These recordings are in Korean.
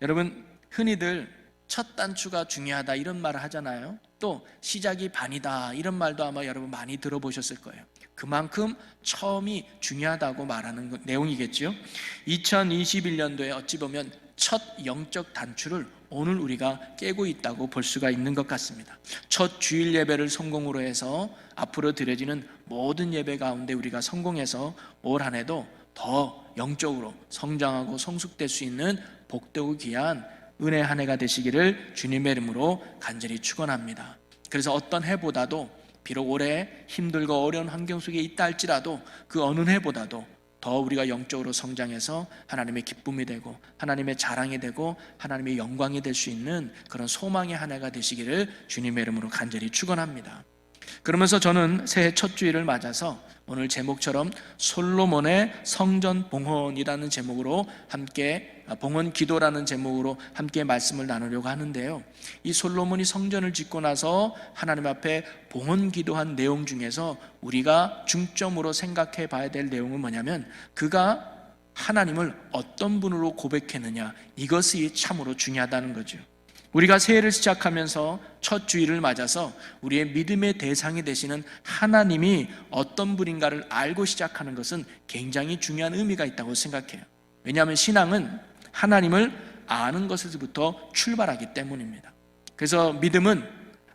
여러분, 흔히들 첫 단추가 중요하다 이런 말을 하잖아요. 또 시작이 반이다 이런 말도 아마 여러분 많이 들어보셨을 거예요. 그만큼 처음이 중요하다고 말하는 내용이겠죠. 2021년도에 어찌 보면 첫 영적 단추를 오늘 우리가 깨고 있다고 볼 수가 있는 것 같습니다. 첫 주일 예배를 성공으로 해서 앞으로 드려지는 모든 예배 가운데 우리가 성공해서 올 한 해도 더 영적으로 성장하고 성숙될 수 있는 복되고 귀한 은혜 한 해가 되시기를 주님의 이름으로 간절히 축원합니다. 그래서 어떤 해보다도 비록 올해 힘들고 어려운 환경 속에 있다 할지라도 그 어느 해보다도 더 우리가 영적으로 성장해서 하나님의 기쁨이 되고 하나님의 자랑이 되고 하나님의 영광이 될 수 있는 그런 소망의 한 해가 되시기를 주님의 이름으로 간절히 축원합니다. 그러면서 저는 새해 첫 주일을 맞아서 오늘 제목처럼 솔로몬의 성전 봉헌이라는 제목으로 함께 봉헌 기도라는 제목으로 함께 말씀을 나누려고 하는데요. 이 솔로몬이 성전을 짓고 나서 하나님 앞에 봉헌 기도한 내용 중에서 우리가 중점으로 생각해 봐야 될 내용은 뭐냐면 그가 하나님을 어떤 분으로 고백했느냐, 이것이 참으로 중요하다는 거죠. 우리가 새해를 시작하면서 첫 주일을 맞아서 우리의 믿음의 대상이 되시는 하나님이 어떤 분인가를 알고 시작하는 것은 굉장히 중요한 의미가 있다고 생각해요. 왜냐하면 신앙은 하나님을 아는 것에서부터 출발하기 때문입니다. 그래서 믿음은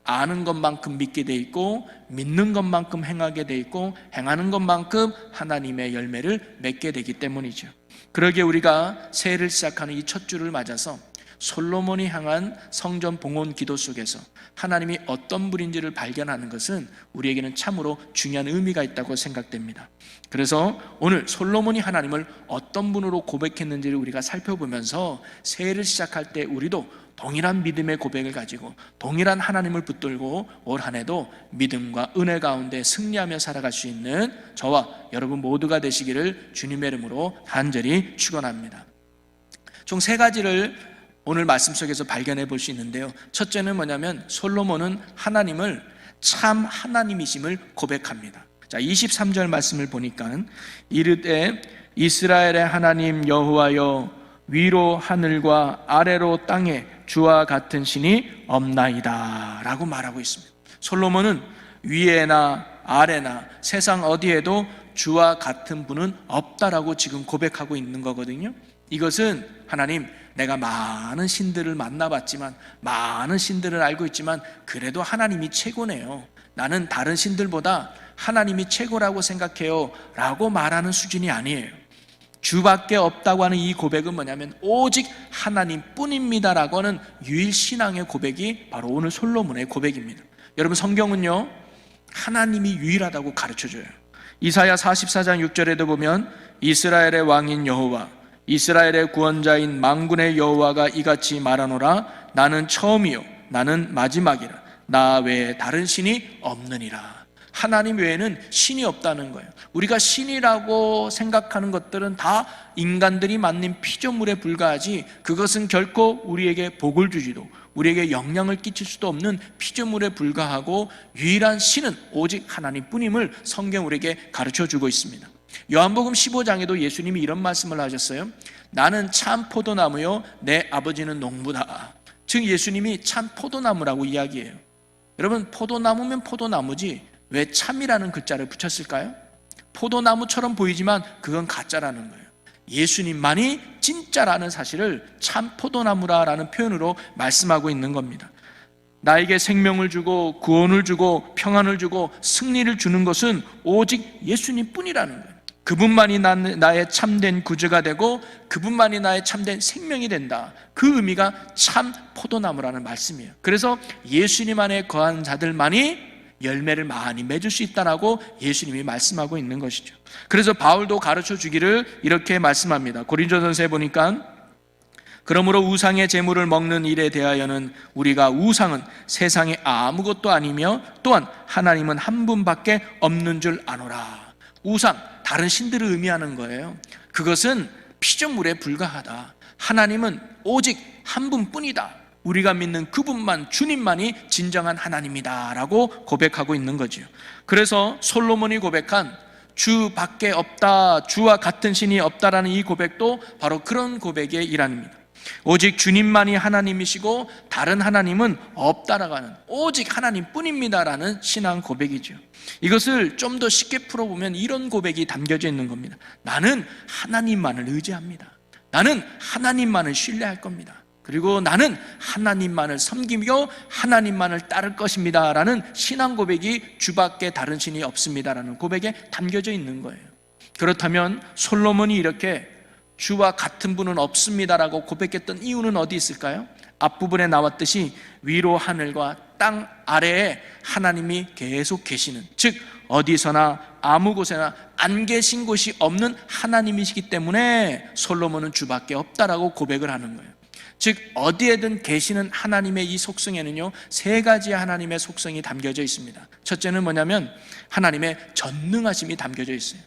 아는 것만큼 믿게 돼 있고 믿는 것만큼 행하게 돼 있고 행하는 것만큼 하나님의 열매를 맺게 되기 때문이죠. 그러기에 우리가 새해를 시작하는 이 첫 주를 맞아서 솔로몬이 향한 성전 봉헌 기도 속에서 하나님이 어떤 분인지를 발견하는 것은 우리에게는 참으로 중요한 의미가 있다고 생각됩니다. 그래서 오늘 솔로몬이 하나님을 어떤 분으로 고백했는지를 우리가 살펴보면서 새해를 시작할 때 우리도 동일한 믿음의 고백을 가지고 동일한 하나님을 붙들고 올 한 해도 믿음과 은혜 가운데 승리하며 살아갈 수 있는 저와 여러분 모두가 되시기를 주님의 이름으로 간절히 축원합니다. 총 세 가지를 오늘 말씀 속에서 발견해 볼 수 있는데요. 첫째는 뭐냐면 솔로몬은 하나님을 참 하나님이심을 고백합니다. 자, 23절 말씀을 보니까 이르되 이스라엘의 하나님 여호와여 위로 하늘과 아래로 땅에 주와 같은 신이 없나이다 라고 말하고 있습니다. 솔로몬은 위에나 아래나 세상 어디에도 주와 같은 분은 없다라고 지금 고백하고 있는 거거든요. 이것은 하나님, 내가 많은 신들을 만나봤지만 많은 신들을 알고 있지만 그래도 하나님이 최고네요. 나는 다른 신들보다 하나님이 최고라고 생각해요 라고 말하는 수준이 아니에요. 주밖에 없다고 하는 이 고백은 뭐냐면 오직 하나님뿐입니다 라고 하는 유일신앙의 고백이 바로 오늘 솔로몬의 고백입니다. 여러분, 성경은요 하나님이 유일하다고 가르쳐줘요. 이사야 44장 6절에도 보면 이스라엘의 왕인 여호와 이스라엘의 구원자인 만군의 여호와가 이같이 말하노라 나는 처음이요 나는 마지막이라 나 외에 다른 신이 없느니라. 하나님 외에는 신이 없다는 거예요. 우리가 신이라고 생각하는 것들은 다 인간들이 만든 피조물에 불과하지 그것은 결코 우리에게 복을 주지도 우리에게 영향을 끼칠 수도 없는 피조물에 불과하고 유일한 신은 오직 하나님뿐임을 성경 우리에게 가르쳐주고 있습니다. 요한복음 15장에도 예수님이 이런 말씀을 하셨어요. 나는 참 포도나무요 내 아버지는 농부다. 즉 예수님이 참 포도나무라고 이야기해요. 여러분, 포도나무면 포도나무지 왜 참이라는 글자를 붙였을까요? 포도나무처럼 보이지만 그건 가짜라는 거예요. 예수님만이 진짜라는 사실을 참 포도나무라는 표현으로 말씀하고 있는 겁니다. 나에게 생명을 주고 구원을 주고 평안을 주고 승리를 주는 것은 오직 예수님뿐이라는 거예요. 그분만이 나의 참된 구주가 되고 그분만이 나의 참된 생명이 된다. 그 의미가 참 포도나무라는 말씀이에요. 그래서 예수님 안에 거하는 자들만이 열매를 많이 맺을 수 있다라고 예수님이 말씀하고 있는 것이죠. 그래서 바울도 가르쳐 주기를 이렇게 말씀합니다. 고린도전서에 보니까 그러므로 우상의 제물을 먹는 일에 대하여는 우리가 우상은 세상에 아무것도 아니며 또한 하나님은 한 분밖에 없는 줄 아노라. 우상, 다른 신들을 의미하는 거예요. 그것은 피조물에 불과하다. 하나님은 오직 한 분뿐이다. 우리가 믿는 그분만, 주님만이 진정한 하나님이다 라고 고백하고 있는 거죠. 그래서 솔로몬이 고백한 주밖에 없다, 주와 같은 신이 없다라는 이 고백도 바로 그런 고백의 일환입니다. 오직 주님만이 하나님이시고 다른 하나님은 없다라고 하는, 오직 하나님뿐입니다라는 신앙 고백이죠. 이것을 좀 더 쉽게 풀어보면 이런 고백이 담겨져 있는 겁니다. 나는 하나님만을 의지합니다. 나는 하나님만을 신뢰할 겁니다. 그리고 나는 하나님만을 섬기며 하나님만을 따를 것입니다 라는 신앙 고백이 주밖에 다른 신이 없습니다 라는 고백에 담겨져 있는 거예요. 그렇다면 솔로몬이 이렇게 주와 같은 분은 없습니다라고 고백했던 이유는 어디 있을까요? 앞부분에 나왔듯이 위로 하늘과 땅 아래에 하나님이 계속 계시는, 즉 어디서나 아무 곳에나 안 계신 곳이 없는 하나님이시기 때문에 솔로몬은 주밖에 없다라고 고백을 하는 거예요. 즉 어디에든 계시는 하나님의 이 속성에는요, 세 가지의 하나님의 속성이 담겨져 있습니다. 첫째는 뭐냐면 하나님의 전능하심이 담겨져 있어요.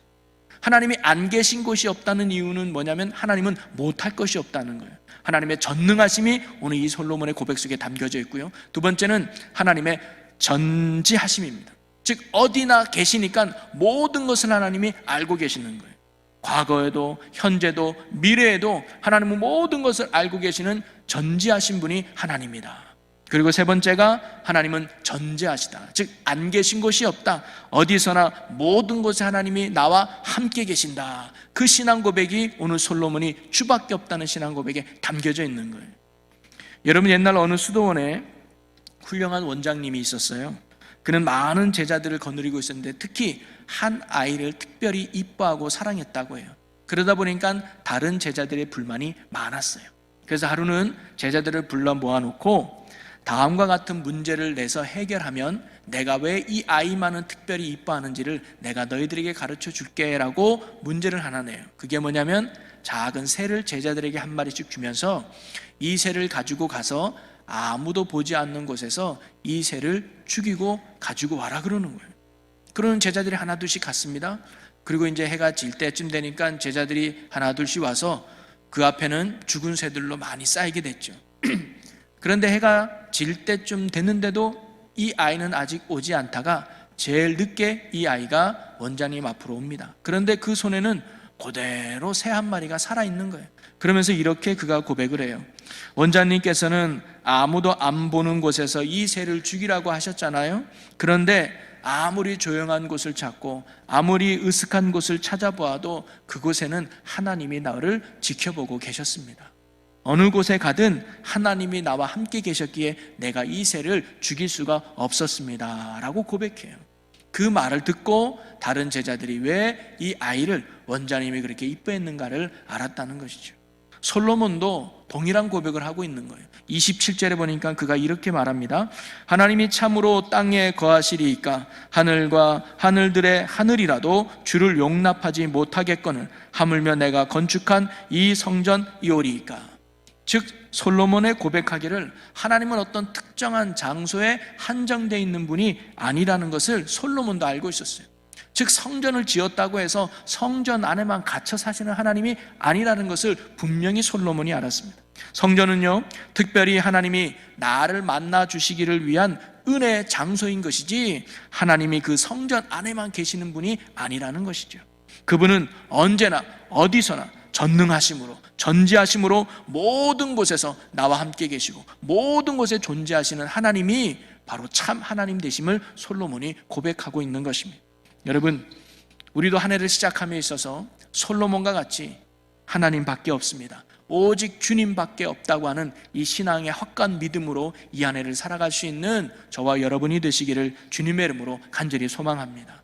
하나님이 안 계신 곳이 없다는 이유는 뭐냐면 하나님은 못할 것이 없다는 거예요. 하나님의 전능하심이 오늘 이 솔로몬의 고백 속에 담겨져 있고요. 두 번째는 하나님의 전지하심입니다. 즉 어디나 계시니까 모든 것을 하나님이 알고 계시는 거예요. 과거에도 현재도 미래에도 하나님은 모든 것을 알고 계시는 전지하신 분이 하나님이다. 그리고 세 번째가 하나님은 전제하시다. 즉 안 계신 곳이 없다. 어디서나 모든 곳에 하나님이 나와 함께 계신다. 그 신앙 고백이 오늘 솔로몬이 주밖에 없다는 신앙 고백에 담겨져 있는 거예요. 여러분, 옛날 어느 수도원에 훌륭한 원장님이 있었어요. 그는 많은 제자들을 거느리고 있었는데 특히 한 아이를 특별히 이뻐하고 사랑했다고 해요. 그러다 보니까 다른 제자들의 불만이 많았어요. 그래서 하루는 제자들을 불러 모아놓고 다음과 같은 문제를 내서 해결하면 내가 왜 이 아이만은 특별히 이뻐하는지를 내가 너희들에게 가르쳐 줄게 라고 문제를 하나 내요. 그게 뭐냐면 작은 새를 제자들에게 한 마리씩 주면서 이 새를 가지고 가서 아무도 보지 않는 곳에서 이 새를 죽이고 가지고 와라 그러는 거예요. 그러는 제자들이 하나 둘씩 갔습니다. 그리고 이제 해가 질 때쯤 되니까 제자들이 하나 둘씩 와서 그 앞에는 죽은 새들로 많이 쌓이게 됐죠. 그런데 해가 질 때쯤 됐는데도 이 아이는 아직 오지 않다가 제일 늦게 이 아이가 원장님 앞으로 옵니다. 그런데 그 손에는 그대로 새 한 마리가 살아있는 거예요. 그러면서 이렇게 그가 고백을 해요. 원장님께서는 아무도 안 보는 곳에서 이 새를 죽이라고 하셨잖아요. 그런데 아무리 조용한 곳을 찾고 아무리 으슥한 곳을 찾아보아도 그곳에는 하나님이 나를 지켜보고 계셨습니다. 어느 곳에 가든 하나님이 나와 함께 계셨기에 내가 이 새를 죽일 수가 없었습니다 라고 고백해요. 그 말을 듣고 다른 제자들이 왜 이 아이를 원장님이 그렇게 이뻐했는가를 알았다는 것이죠. 솔로몬도 동일한 고백을 하고 있는 거예요. 27절에 보니까 그가 이렇게 말합니다. 하나님이 참으로 땅에 거하시리이까 하늘과 하늘들의 하늘이라도 주를 용납하지 못하겠거늘 하물며 내가 건축한 이 성전이오리이까. 즉 솔로몬의 고백하기를 하나님은 어떤 특정한 장소에 한정되어 있는 분이 아니라는 것을 솔로몬도 알고 있었어요. 즉 성전을 지었다고 해서 성전 안에만 갇혀 사시는 하나님이 아니라는 것을 분명히 솔로몬이 알았습니다. 성전은요, 특별히 하나님이 나를 만나 주시기를 위한 은혜의 장소인 것이지 하나님이 그 성전 안에만 계시는 분이 아니라는 것이죠. 그분은 언제나 어디서나 전능하심으로 전지하심으로 모든 곳에서 나와 함께 계시고 모든 곳에 존재하시는 하나님이 바로 참 하나님 되심을 솔로몬이 고백하고 있는 것입니다. 여러분, 우리도 한 해를 시작함에 있어서 솔로몬과 같이 하나님밖에 없습니다, 오직 주님밖에 없다고 하는 이 신앙의 확고한 믿음으로 이 한 해를 살아갈 수 있는 저와 여러분이 되시기를 주님의 이름으로 간절히 소망합니다.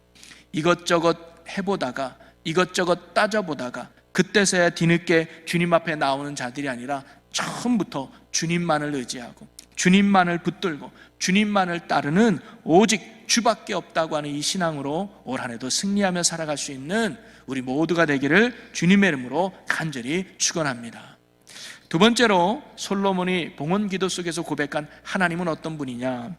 이것저것 해보다가 이것저것 따져보다가 그때서야 뒤늦게 주님 앞에 나오는 자들이 아니라 처음부터 주님만을 의지하고 주님만을 붙들고 주님만을 따르는 오직 주밖에 없다고 하는 이 신앙으로 올 한 해도 승리하며 살아갈 수 있는 우리 모두가 되기를 주님의 이름으로 간절히 축원합니다. 두 번째로 솔로몬이 봉헌 기도 속에서 고백한 하나님은 어떤 분이냐,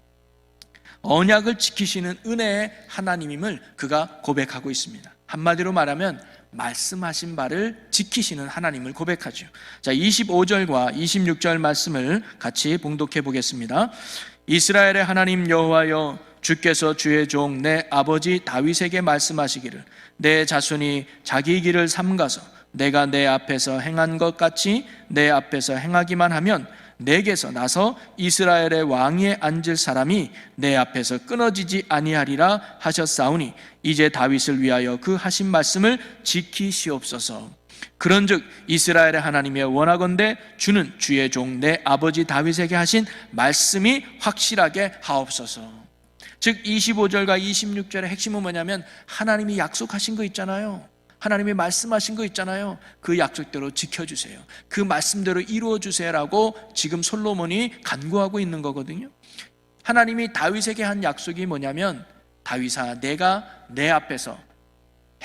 언약을 지키시는 은혜의 하나님임을 그가 고백하고 있습니다. 한마디로 말하면 말씀하신 바를 지키시는 하나님을 고백하죠. 자, 25절과 26절 말씀을 같이 봉독해 보겠습니다. 이스라엘의 하나님 여호와여, 주께서 주의 종 내 아버지 다윗에게 말씀하시기를 내 자손이 자기 길을 삼가서 내가 내 앞에서 행한 것 같이 내 앞에서 행하기만 하면 내게서 나서 이스라엘의 왕위에 앉을 사람이 내 앞에서 끊어지지 아니하리라 하셨사오니 이제 다윗을 위하여 그 하신 말씀을 지키시옵소서. 그런즉 이스라엘의 하나님이 원하건대 주는 주의 종 내 아버지 다윗에게 하신 말씀이 확실하게 하옵소서. 즉 25절과 26절의 핵심은 뭐냐면 하나님이 약속하신 거 있잖아요. 하나님이 말씀하신 거 있잖아요. 그 약속대로 지켜주세요. 그 말씀대로 이루어주세요라고 지금 솔로몬이 간구하고 있는 거거든요. 하나님이 다윗에게 한 약속이 뭐냐면 다윗아, 내가 내 앞에서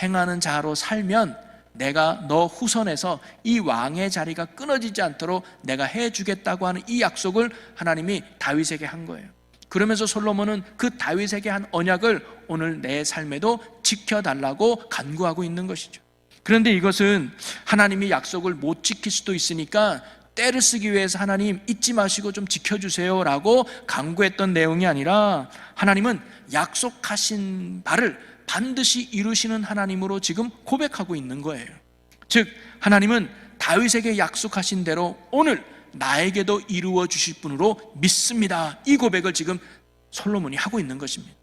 행하는 자로 살면 내가 너 후손에서 이 왕의 자리가 끊어지지 않도록 내가 해주겠다고 하는 이 약속을 하나님이 다윗에게 한 거예요. 그러면서 솔로몬은 그 다윗에게 한 언약을 오늘 내 삶에도 지켜달라고 간구하고 있는 것이죠. 그런데 이것은 하나님이 약속을 못 지킬 수도 있으니까 때를 쓰기 위해서 하나님 잊지 마시고 좀 지켜주세요 라고 간구했던 내용이 아니라 하나님은 약속하신 바를 반드시 이루시는 하나님으로 지금 고백하고 있는 거예요. 즉 하나님은 다윗에게 약속하신 대로 오늘 나에게도 이루어 주실 분으로 믿습니다. 이 고백을 지금 솔로몬이 하고 있는 것입니다.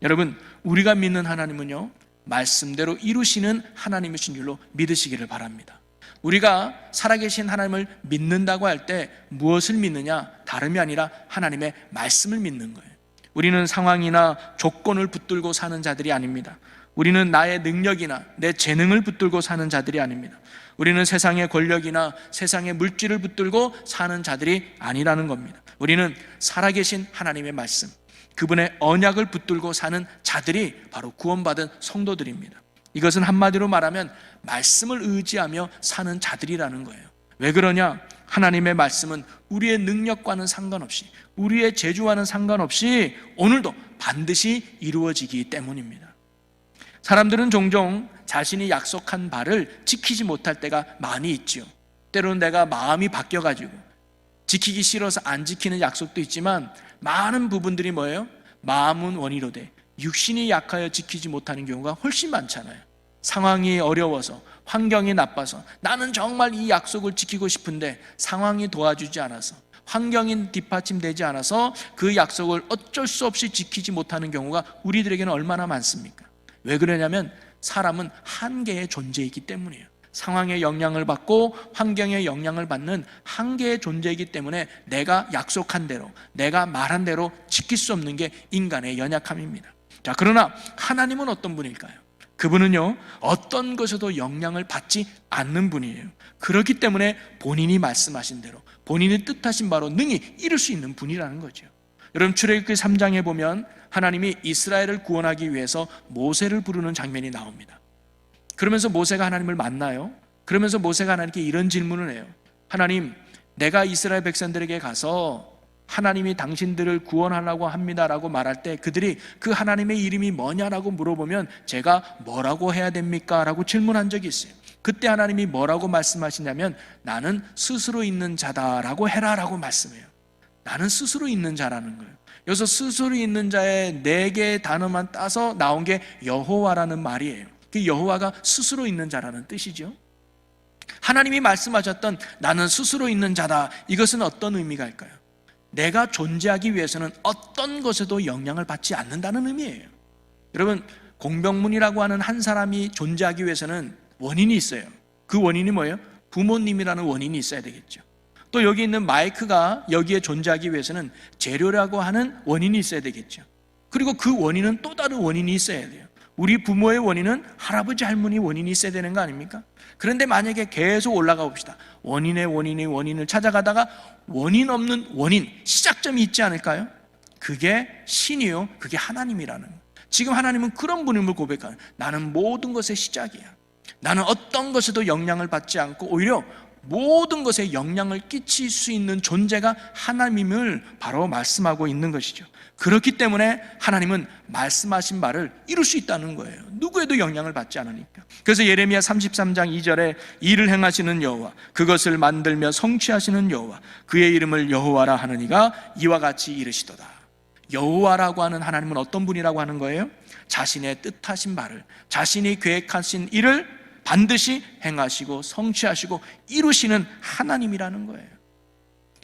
여러분, 우리가 믿는 하나님은요 말씀대로 이루시는 하나님이신 줄로 믿으시기를 바랍니다. 우리가 살아계신 하나님을 믿는다고 할 때 무엇을 믿느냐? 다름이 아니라 하나님의 말씀을 믿는 거예요. 우리는 상황이나 조건을 붙들고 사는 자들이 아닙니다. 우리는 나의 능력이나 내 재능을 붙들고 사는 자들이 아닙니다. 우리는 세상의 권력이나 세상의 물질을 붙들고 사는 자들이 아니라는 겁니다. 우리는 살아계신 하나님의 말씀, 그분의 언약을 붙들고 사는 자들이 바로 구원받은 성도들입니다. 이것은 한마디로 말하면 말씀을 의지하며 사는 자들이라는 거예요. 왜 그러냐? 하나님의 말씀은 우리의 능력과는 상관없이, 우리의 재주와는 상관없이 오늘도 반드시 이루어지기 때문입니다. 사람들은 종종 자신이 약속한 바를 지키지 못할 때가 많이 있지요. 때로는 내가 마음이 바뀌어가지고 지키기 싫어서 안 지키는 약속도 있지만 많은 부분들이 뭐예요? 마음은 원이로되 육신이 약하여 지키지 못하는 경우가 훨씬 많잖아요. 상황이 어려워서, 환경이 나빠서 나는 정말 이 약속을 지키고 싶은데 상황이 도와주지 않아서, 환경이 뒷받침되지 않아서 그 약속을 어쩔 수 없이 지키지 못하는 경우가 우리들에게는 얼마나 많습니까? 왜 그러냐면 사람은 한계의 존재이기 때문이에요. 상황의 영향을 받고 환경의 영향을 받는 한계의 존재이기 때문에 내가 약속한 대로, 내가 말한 대로 지킬 수 없는 게 인간의 연약함입니다. 자, 그러나 하나님은 어떤 분일까요? 그분은요 어떤 것에도 영향을 받지 않는 분이에요. 그렇기 때문에 본인이 말씀하신 대로, 본인이 뜻하신 바로 능히 이룰 수 있는 분이라는 거죠. 여러분, 출애굽기 3장에 보면 하나님이 이스라엘을 구원하기 위해서 모세를 부르는 장면이 나옵니다. 그러면서 모세가 하나님을 만나요. 그러면서 모세가 하나님께 이런 질문을 해요. 하나님, 내가 이스라엘 백성들에게 가서 하나님이 당신들을 구원하려고 합니다라고 말할 때 그들이 그 하나님의 이름이 뭐냐라고 물어보면 제가 뭐라고 해야 됩니까? 라고 질문한 적이 있어요. 그때 하나님이 뭐라고 말씀하시냐면 나는 스스로 있는 자다라고 해라라고 말씀해요. 나는 스스로 있는 자라는 거예요. 여기서 스스로 있는 자의 4개의 단어만 따서 나온 게 여호와라는 말이에요. 그 여호와가 스스로 있는 자라는 뜻이죠. 하나님이 말씀하셨던 나는 스스로 있는 자다, 이것은 어떤 의미가 할까요? 내가 존재하기 위해서는 어떤 것에도 영향을 받지 않는다는 의미예요. 여러분, 공병문이라고 하는 한 사람이 존재하기 위해서는 원인이 있어요. 그 원인이 뭐예요? 부모님이라는 원인이 있어야 되겠죠. 또 여기 있는 마이크가 여기에 존재하기 위해서는 재료라고 하는 원인이 있어야 되겠죠. 그리고 그 원인은 또 다른 원인이 있어야 돼요. 우리 부모의 원인은 할아버지 할머니 원인이 있어야 되는 거 아닙니까? 그런데 만약에 계속 올라가 봅시다. 원인을 찾아가다가 원인 없는 원인, 시작점이 있지 않을까요? 그게 신이요, 그게 하나님이라는 거예요. 지금 하나님은 그런 분임을 고백하는, 나는 모든 것의 시작이야. 나는 어떤 것에도 영향을 받지 않고 오히려 모든 것에 영향을 끼칠 수 있는 존재가 하나님임을 바로 말씀하고 있는 것이죠. 그렇기 때문에 하나님은 말씀하신 바를 이룰 수 있다는 거예요. 누구에도 영향을 받지 않으니까. 그래서 예레미야 33장 2절에 일을 행하시는 여호와, 그것을 만들며 성취하시는 여호와, 그의 이름을 여호와라 하느니가 이와 같이 이르시도다. 여호와라고 하는 하나님은 어떤 분이라고 하는 거예요? 자신의 뜻하신 바를, 자신이 계획하신 일을 반드시 행하시고 성취하시고 이루시는 하나님이라는 거예요.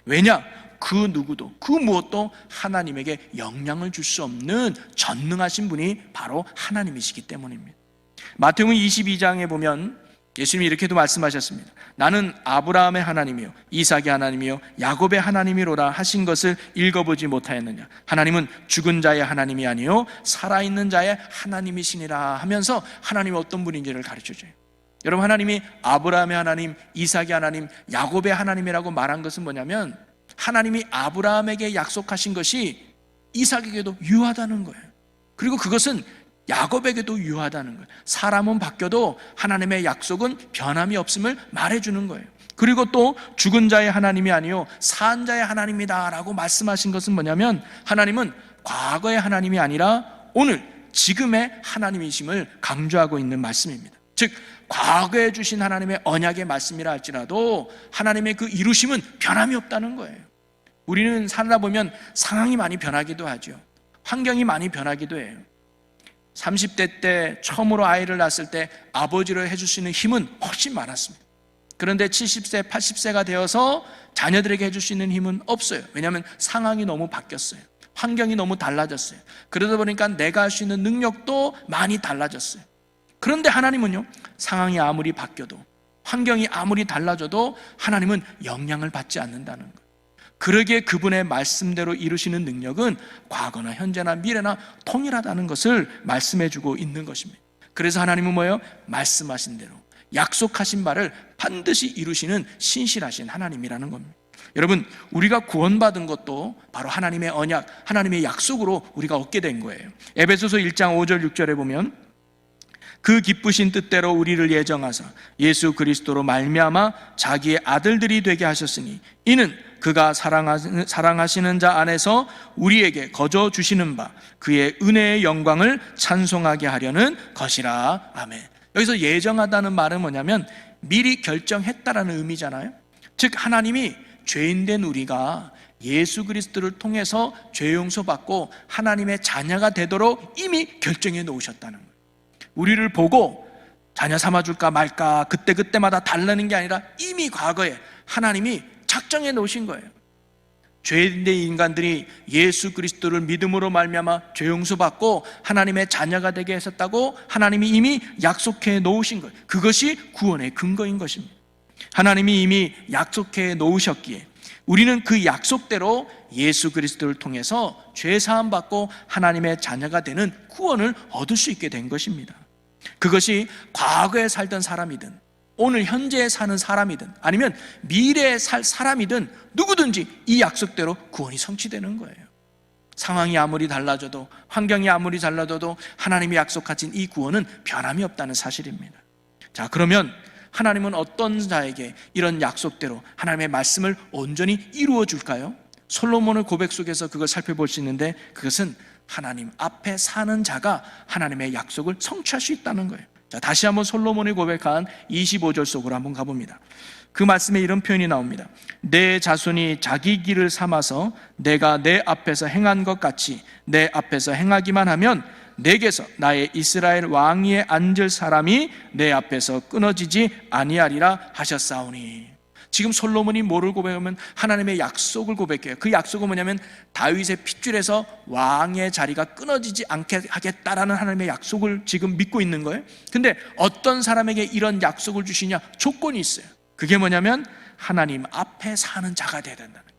왜냐? 그 누구도 그 무엇도 하나님에게 영향을 줄 수 없는 전능하신 분이 바로 하나님이시기 때문입니다. 마태복음 22장에 보면 예수님이 이렇게도 말씀하셨습니다. 나는 아브라함의 하나님이요 이삭의 하나님이요 야곱의 하나님이로라 하신 것을 읽어보지 못하였느냐? 하나님은 죽은 자의 하나님이 아니요 살아있는 자의 하나님이시니라 하면서 하나님이 어떤 분인지를 가르쳐줘요. 여러분, 하나님이 아브라함의 하나님, 이삭의 하나님, 야곱의 하나님이라고 말한 것은 뭐냐면 하나님이 아브라함에게 약속하신 것이 이삭에게도 유효하다는 거예요. 그리고 그것은 야곱에게도 유효하다는 거예요. 사람은 바뀌어도 하나님의 약속은 변함이 없음을 말해주는 거예요. 그리고 또 죽은 자의 하나님이 아니요 산 자의 하나님이다 라고 말씀하신 것은 뭐냐면 하나님은 과거의 하나님이 아니라 오늘 지금의 하나님이심을 강조하고 있는 말씀입니다. 즉 과거에 주신 하나님의 언약의 말씀이라 할지라도 하나님의 그 이루심은 변함이 없다는 거예요. 우리는 살다 보면 상황이 많이 변하기도 하죠. 환경이 많이 변하기도 해요. 30대 때 처음으로 아이를 낳았을 때 아버지로 해줄 수 있는 힘은 훨씬 많았습니다. 그런데 70세, 80세가 되어서 자녀들에게 해줄 수 있는 힘은 없어요. 왜냐하면 상황이 너무 바뀌었어요. 환경이 너무 달라졌어요. 그러다 보니까 내가 할 수 있는 능력도 많이 달라졌어요. 그런데 하나님은요, 상황이 아무리 바뀌어도 환경이 아무리 달라져도 하나님은 영향을 받지 않는다는 거예요. 그러기에 그분의 말씀대로 이루시는 능력은 과거나 현재나 미래나 통일하다는 것을 말씀해주고 있는 것입니다. 그래서 하나님은 뭐예요? 말씀하신 대로 약속하신 바를 반드시 이루시는 신실하신 하나님이라는 겁니다. 여러분, 우리가 구원받은 것도 바로 하나님의 언약, 하나님의 약속으로 우리가 얻게 된 거예요. 에베소서 1장 5절 6절에 보면 그 기쁘신 뜻대로 우리를 예정하사 예수 그리스도로 말미암아 자기의 아들들이 되게 하셨으니 이는 그가 사랑하시는 자 안에서 우리에게 거저 주시는 바 그의 은혜의 영광을 찬송하게 하려는 것이라. 아멘. 여기서 예정하다는 말은 뭐냐면 미리 결정했다라는 의미잖아요. 즉 하나님이 죄인된 우리가 예수 그리스도를 통해서 죄 용서받고 하나님의 자녀가 되도록 이미 결정해 놓으셨다는 거예요. 우리를 보고 자녀 삼아줄까 말까 그때마다 달라는 게 아니라 이미 과거에 하나님이 작정해 놓으신 거예요. 죄인된 인간들이 예수 그리스도를 믿음으로 말미암아 죄 용서받고 하나님의 자녀가 되게 하셨다고 하나님이 이미 약속해 놓으신 거예요. 그것이 구원의 근거인 것입니다. 하나님이 이미 약속해 놓으셨기에 우리는 그 약속대로 예수 그리스도를 통해서 죄 사함 받고 하나님의 자녀가 되는 구원을 얻을 수 있게 된 것입니다. 그것이 과거에 살던 사람이든 오늘 현재에 사는 사람이든 아니면 미래에 살 사람이든 누구든지 이 약속대로 구원이 성취되는 거예요. 상황이 아무리 달라져도 환경이 아무리 달라져도 하나님이 약속하신 이 구원은 변함이 없다는 사실입니다. 자, 그러면 하나님은 어떤 자에게 이런 약속대로 하나님의 말씀을 온전히 이루어 줄까요? 솔로몬의 고백 속에서 그걸 살펴볼 수 있는데 그것은 하나님 앞에 사는 자가 하나님의 약속을 성취할 수 있다는 거예요. 자, 다시 한번 솔로몬이 고백한 25절 속으로 한번 가봅니다. 그 말씀에 이런 표현이 나옵니다. 내 자손이 자기 길을 삼아서 내가 내 앞에서 행한 것 같이 내 앞에서 행하기만 하면 내게서 나의 이스라엘 왕위에 앉을 사람이 내 앞에서 끊어지지 아니하리라 하셨사오니. 지금 솔로몬이 뭐를 고백하면 하나님의 약속을 고백해요. 그 약속은 뭐냐면 다윗의 핏줄에서 왕의 자리가 끊어지지 않게 하겠다라는 하나님의 약속을 지금 믿고 있는 거예요. 근데 어떤 사람에게 이런 약속을 주시냐? 조건이 있어요. 그게 뭐냐면 하나님 앞에 사는 자가 되어야 된다는 거예요.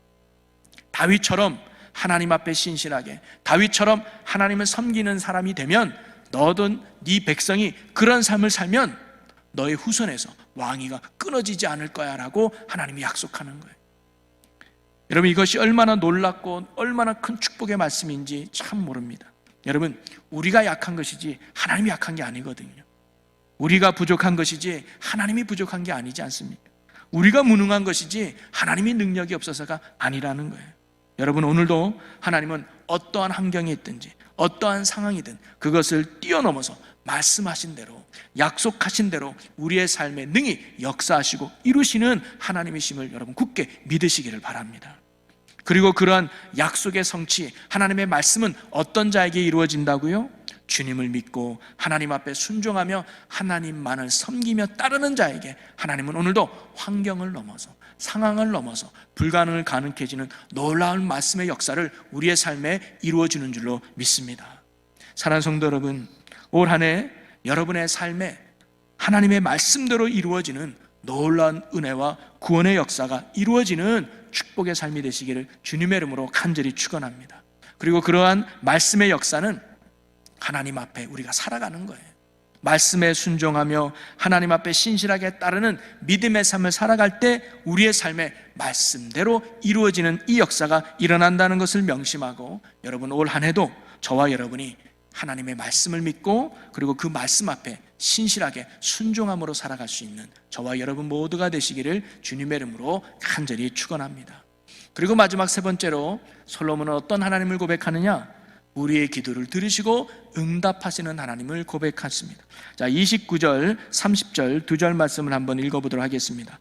다윗처럼 하나님 앞에 신실하게, 다윗처럼 하나님을 섬기는 사람이 되면 너든 네 백성이 그런 삶을 살면 너의 후손에서 왕위가 끊어지지 않을 거야 라고 하나님이 약속하는 거예요. 여러분, 이것이 얼마나 놀랍고 얼마나 큰 축복의 말씀인지 참 모릅니다. 여러분, 우리가 약한 것이지 하나님이 약한 게 아니거든요. 우리가 부족한 것이지 하나님이 부족한 게 아니지 않습니까? 우리가 무능한 것이지 하나님이 능력이 없어서가 아니라는 거예요. 여러분, 오늘도 하나님은 어떠한 환경이 있든지 어떠한 상황이든 그것을 뛰어넘어서 말씀하신 대로 약속하신 대로 우리의 삶에 능히 역사하시고 이루시는 하나님이심을 여러분 굳게 믿으시기를 바랍니다. 그리고 그러한 약속의 성취, 하나님의 말씀은 어떤 자에게 이루어진다고요? 주님을 믿고 하나님 앞에 순종하며 하나님만을 섬기며 따르는 자에게 하나님은 오늘도 환경을 넘어서, 상황을 넘어서 불가능을 가능케 해지는 놀라운 말씀의 역사를 우리의 삶에 이루어주는 줄로 믿습니다. 사랑하는 성도 여러분, 올 한 해 여러분의 삶에 하나님의 말씀대로 이루어지는 놀라운 은혜와 구원의 역사가 이루어지는 축복의 삶이 되시기를 주님의 이름으로 간절히 축원합니다. 그리고 그러한 말씀의 역사는 하나님 앞에 우리가 살아가는 거예요. 말씀에 순종하며 하나님 앞에 신실하게 따르는 믿음의 삶을 살아갈 때 우리의 삶에 말씀대로 이루어지는 이 역사가 일어난다는 것을 명심하고, 여러분 올 한 해도 저와 여러분이 하나님의 말씀을 믿고 그리고 그 말씀 앞에 신실하게 순종함으로 살아갈 수 있는 저와 여러분 모두가 되시기를 주님의 이름으로 간절히 축원합니다. 그리고 마지막 세 번째로 솔로몬은 어떤 하나님을 고백하느냐? 우리의 기도를 들으시고 응답하시는 하나님을 고백했습니다. 자, 29절, 30절 두 절 말씀을 한번 읽어보도록 하겠습니다.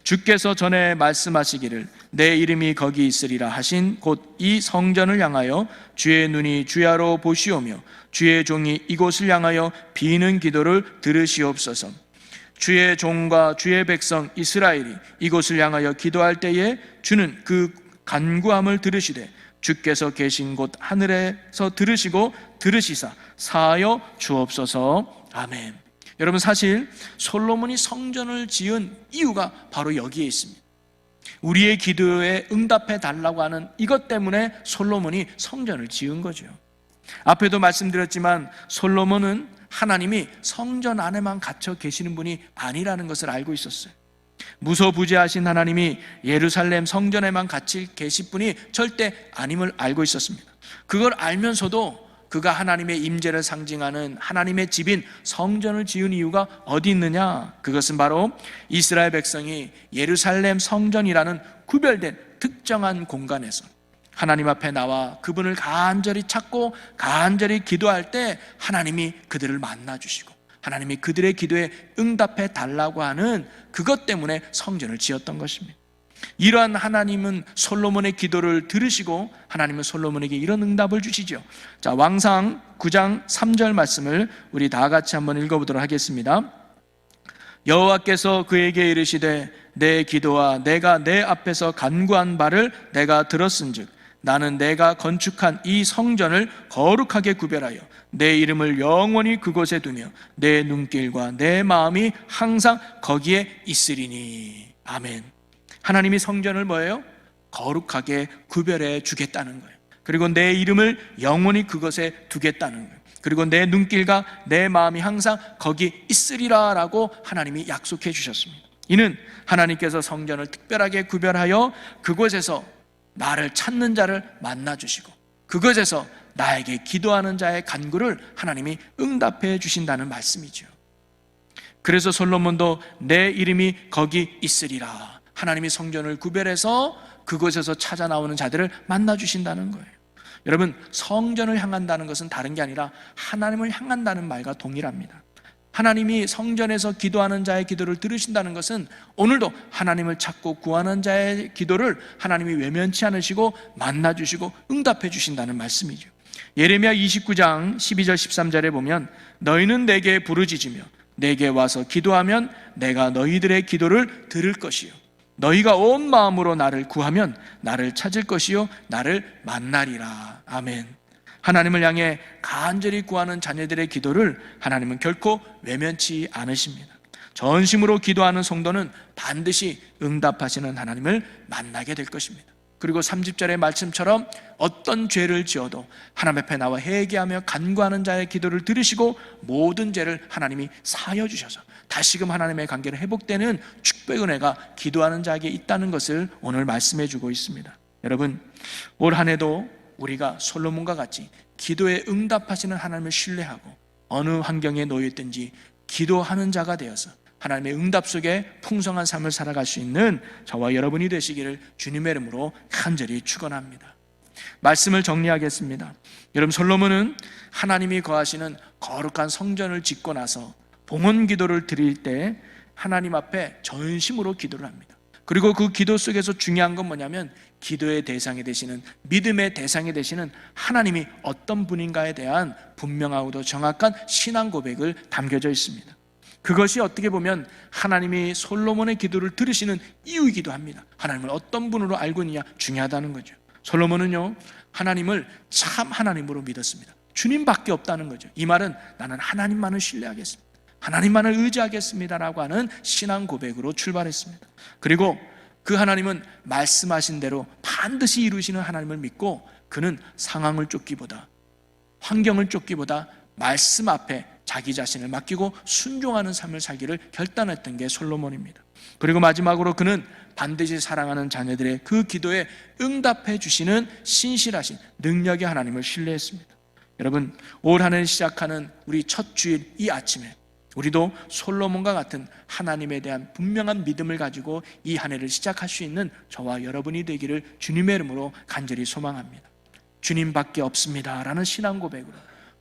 주께서 전에 말씀하시기를 내 이름이 거기 있으리라 하신 곧 이 성전을 향하여 주의 눈이 주야로 보시오며 주의 종이 이곳을 향하여 비는 기도를 들으시옵소서. 주의 종과 주의 백성 이스라엘이 이곳을 향하여 기도할 때에 주는 그 간구함을 들으시되 주께서 계신 곳 하늘에서 들으시고 들으시사 사하여 주옵소서. 아멘. 여러분, 사실 솔로몬이 성전을 지은 이유가 바로 여기에 있습니다. 우리의 기도에 응답해 달라고 하는 이것 때문에 솔로몬이 성전을 지은 거죠. 앞에도 말씀드렸지만 솔로몬은 하나님이 성전 안에만 갇혀 계시는 분이 아니라는 것을 알고 있었어요. 무소부재하신 하나님이 예루살렘 성전에만 같이 계실 분이 절대 아님을 알고 있었습니다. 그걸 알면서도 그가 하나님의 임재를 상징하는 하나님의 집인 성전을 지은 이유가 어디 있느냐? 그것은 바로 이스라엘 백성이 예루살렘 성전이라는 구별된 특정한 공간에서 하나님 앞에 나와 그분을 간절히 찾고 간절히 기도할 때 하나님이 그들을 만나주시고 하나님이 그들의 기도에 응답해 달라고 하는 그것 때문에 성전을 지었던 것입니다. 이러한 하나님은 솔로몬의 기도를 들으시고 하나님은 솔로몬에게 이런 응답을 주시죠. 자, 왕상 9장 3절 말씀을 우리 다 같이 한번 읽어보도록 하겠습니다. 여호와께서 그에게 이르시되 내 기도와 내가 내 앞에서 간구한 바를 내가 들었은즉 나는 내가 건축한 이 성전을 거룩하게 구별하여 내 이름을 영원히 그곳에 두며 내 눈길과 내 마음이 항상 거기에 있으리니. 아멘. 하나님이 성전을 뭐예요? 거룩하게 구별해 주겠다는 거예요. 그리고 내 이름을 영원히 그것에 두겠다는 거예요. 그리고 내 눈길과 내 마음이 항상 거기 있으리라 라고 하나님이 약속해 주셨습니다. 이는 하나님께서 성전을 특별하게 구별하여 그곳에서 나를 찾는 자를 만나주시고 그것에서 나에게 기도하는 자의 간구를 하나님이 응답해 주신다는 말씀이죠. 그래서 솔로몬도 내 이름이 거기 있으리라, 하나님이 성전을 구별해서 그곳에서 찾아 나오는 자들을 만나주신다는 거예요. 여러분, 성전을 향한다는 것은 다른 게 아니라 하나님을 향한다는 말과 동일합니다. 하나님이 성전에서 기도하는 자의 기도를 들으신다는 것은 오늘도 하나님을 찾고 구하는 자의 기도를 하나님이 외면치 않으시고 만나주시고 응답해 주신다는 말씀이죠. 예레미야 29장 12절 13절에 보면 너희는 내게 부르짖으며 내게 와서 기도하면 내가 너희들의 기도를 들을 것이요 너희가 온 마음으로 나를 구하면 나를 찾을 것이요 나를 만나리라. 아멘. 하나님을 향해 간절히 구하는 자녀들의 기도를 하나님은 결코 외면치 않으십니다. 전심으로 기도하는 성도는 반드시 응답하시는 하나님을 만나게 될 것입니다. 그리고 30절의 말씀처럼 어떤 죄를 지어도 하나님 앞에 나와 회개하며 간구하는 자의 기도를 들으시고 모든 죄를 하나님이 사하여 주셔서 다시금 하나님의 관계를 회복되는 축복의 은혜가 기도하는 자에게 있다는 것을 오늘 말씀해 주고 있습니다. 여러분, 올 한 해도 우리가 솔로몬과 같이 기도에 응답하시는 하나님을 신뢰하고 어느 환경에 놓여 있든지 기도하는 자가 되어서 하나님의 응답 속에 풍성한 삶을 살아갈 수 있는 저와 여러분이 되시기를 주님의 이름으로 간절히 축원합니다. 말씀을 정리하겠습니다. 여러분, 솔로몬은 하나님이 거하시는 거룩한 성전을 짓고 나서 봉헌 기도를 드릴 때 하나님 앞에 전심으로 기도를 합니다. 그리고 그 기도 속에서 중요한 건 뭐냐면 기도의 대상이 되시는, 믿음의 대상이 되시는 하나님이 어떤 분인가에 대한 분명하고도 정확한 신앙 고백을 담겨져 있습니다. 그것이 어떻게 보면 하나님이 솔로몬의 기도를 들으시는 이유이기도 합니다. 하나님을 어떤 분으로 알고 있느냐 중요하다는 거죠. 솔로몬은요, 하나님을 참 하나님으로 믿었습니다. 주님밖에 없다는 거죠. 이 말은 나는 하나님만을 신뢰하겠습니다, 하나님만을 의지하겠습니다라고 하는 신앙 고백으로 출발했습니다. 그리고 그 하나님은 말씀하신 대로 반드시 이루시는 하나님을 믿고, 그는 상황을 쫓기보다, 환경을 쫓기보다 말씀 앞에 자기 자신을 맡기고 순종하는 삶을 살기를 결단했던 게 솔로몬입니다. 그리고 마지막으로 그는 반드시 사랑하는 자녀들의 그 기도에 응답해 주시는 신실하신 능력의 하나님을 신뢰했습니다. 여러분, 올 한 해 시작하는 우리 첫 주일 이 아침에 우리도 솔로몬과 같은 하나님에 대한 분명한 믿음을 가지고 이 한 해를 시작할 수 있는 저와 여러분이 되기를 주님의 이름으로 간절히 소망합니다. 주님밖에 없습니다 라는 신앙 고백으로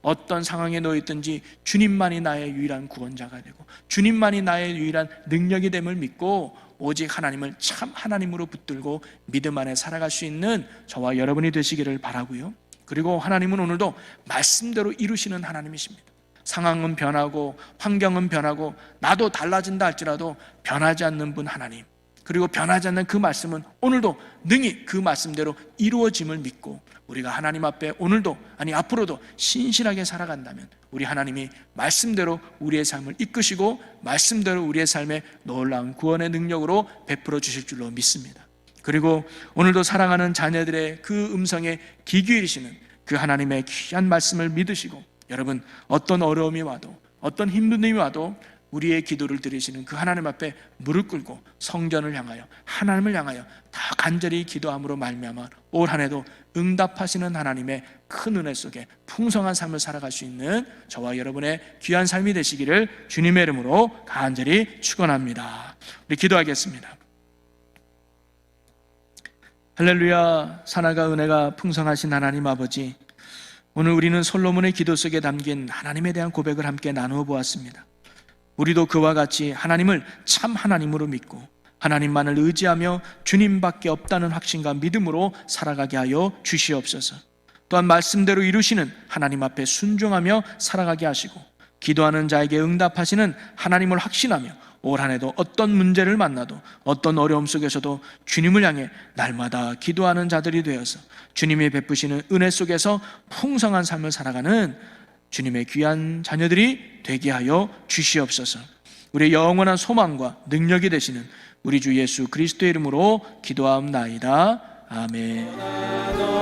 어떤 상황에 놓여 있든지 주님만이 나의 유일한 구원자가 되고 주님만이 나의 유일한 능력이 됨을 믿고 오직 하나님을 참 하나님으로 붙들고 믿음 안에 살아갈 수 있는 저와 여러분이 되시기를 바라고요. 그리고 하나님은 오늘도 말씀대로 이루시는 하나님이십니다. 상황은 변하고 환경은 변하고 나도 달라진다 할지라도 변하지 않는 분 하나님, 그리고 변하지 않는 그 말씀은 오늘도 능히 그 말씀대로 이루어짐을 믿고 우리가 하나님 앞에 오늘도, 아니 앞으로도 신실하게 살아간다면 우리 하나님이 말씀대로 우리의 삶을 이끄시고 말씀대로 우리의 삶에 놀라운 구원의 능력으로 베풀어 주실 줄로 믿습니다. 그리고 오늘도 사랑하는 자녀들의 그 음성에 귀 기울이시는 그 하나님의 귀한 말씀을 믿으시고, 여러분 어떤 어려움이 와도 어떤 힘듦이 와도 우리의 기도를 들으시는 그 하나님 앞에 무릎 꿇고 성전을 향하여 하나님을 향하여 다 간절히 기도함으로 말미암아 올 한 해도 응답하시는 하나님의 큰 은혜 속에 풍성한 삶을 살아갈 수 있는 저와 여러분의 귀한 삶이 되시기를 주님의 이름으로 간절히 축원합니다. 우리 기도하겠습니다. 할렐루야. 사랑과 은혜가 풍성하신 하나님 아버지, 오늘 우리는 솔로몬의 기도 속에 담긴 하나님에 대한 고백을 함께 나누어 보았습니다. 우리도 그와 같이 하나님을 참 하나님으로 믿고 하나님만을 의지하며 주님밖에 없다는 확신과 믿음으로 살아가게 하여 주시옵소서. 또한 말씀대로 이루시는 하나님 앞에 순종하며 살아가게 하시고 기도하는 자에게 응답하시는 하나님을 확신하며 올 한 해도 어떤 문제를 만나도 어떤 어려움 속에서도 주님을 향해 날마다 기도하는 자들이 되어서 주님이 베푸시는 은혜 속에서 풍성한 삶을 살아가는 주님의 귀한 자녀들이 되게 하여 주시옵소서. 우리의 영원한 소망과 능력이 되시는 우리 주 예수 그리스도의 이름으로 기도하옵나이다. 아멘.